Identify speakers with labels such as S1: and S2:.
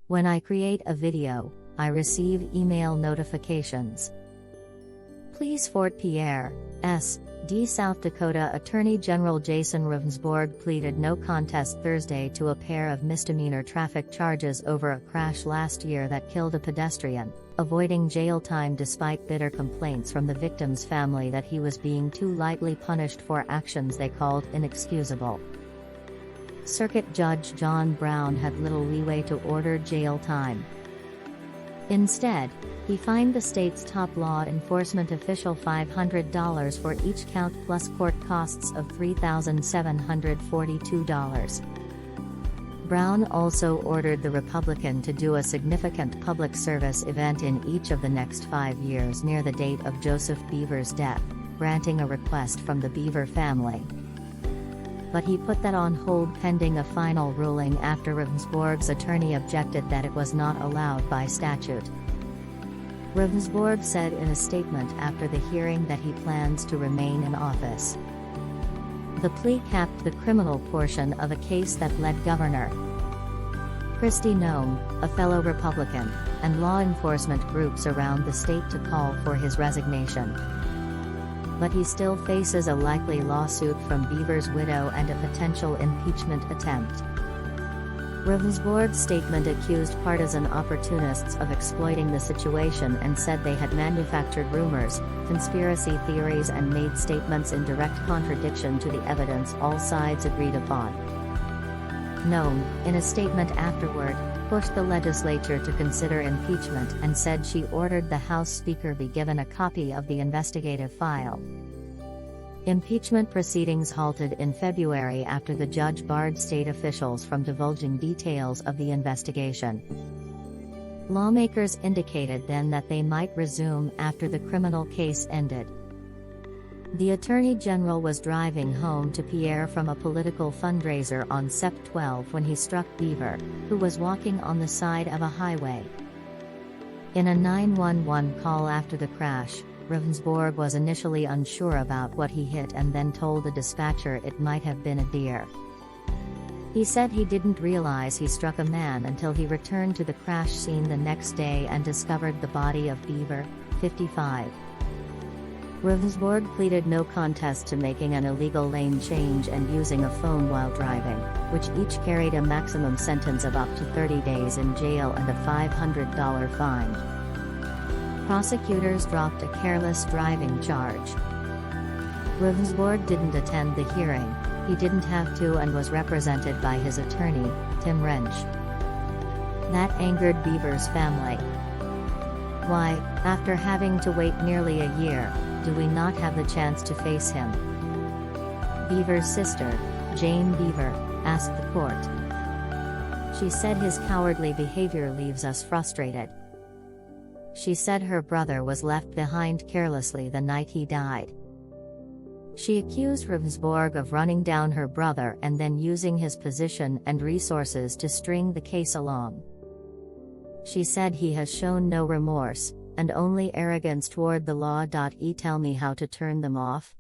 S1: When I create a video, I receive email notifications. Please Fort Pierre, S.D. South Dakota Attorney General Jason Ravnsborg pleaded no contest Thursday to a pair of misdemeanor traffic charges over a crash last year that killed a pedestrian, avoiding jail time despite bitter complaints from the victim's family that he was being too lightly punished for actions they called inexcusable. Circuit Judge John Brown had little leeway to order jail time. Instead, he fined the state's top law enforcement official $500 for each count plus court costs of $3,742. Brown also ordered the Republican to do a significant public service event in each of the next 5 years near the date of Joseph Boever's death, granting a request from the Boever family. But he put that on hold pending a final ruling after Ravnsborg's attorney objected that it was not allowed by statute. Ravnsborg said in a statement after the hearing that he plans to remain in office. The plea capped the criminal portion of a case that led Governor Kristi Noem, a fellow Republican, and law enforcement groups around the state to call for his resignation. But he still faces a likely lawsuit from Boever's widow and a potential impeachment attempt. Ravnsborg's statement accused partisan opportunists of exploiting the situation and said they had manufactured rumors, conspiracy theories and made statements in direct contradiction to the evidence all sides agreed upon. Noem, in a statement afterward, pushed the legislature to consider impeachment and said she ordered the House Speaker be given a copy of the investigative file. Impeachment proceedings halted in February after the judge barred state officials from divulging details of the investigation. Lawmakers indicated then that they might resume after the criminal case ended. The Attorney General was driving home to Pierre from a political fundraiser on Sept 12 when he struck Boever, who was walking on the side of a highway. In a 911 call after the crash, Ravnsborg was initially unsure about what he hit and then told the dispatcher it might have been a deer. He said he didn't realize he struck a man until he returned to the crash scene the next day and discovered the body of Boever, 55. Ravnsborg pleaded no contest to making an illegal lane change and using a phone while driving, which each carried a maximum sentence of up to 30 days in jail and a $500 fine. Prosecutors dropped a careless driving charge. Ravnsborg didn't attend the hearing, he didn't have to and was represented by his attorney, Rensch. That angered Boever's family. Why, after having to wait nearly a year, do we not have the chance to face him? Boever's sister, Jane Boever, asked the court. She said his cowardly behavior leaves us frustrated. She said her brother was left behind carelessly the night he died. She accused Ravnsborg of running down her brother and then using his position and resources to string the case along. She said he has shown no remorse, and only arrogance toward the law. Tell me how to turn them off.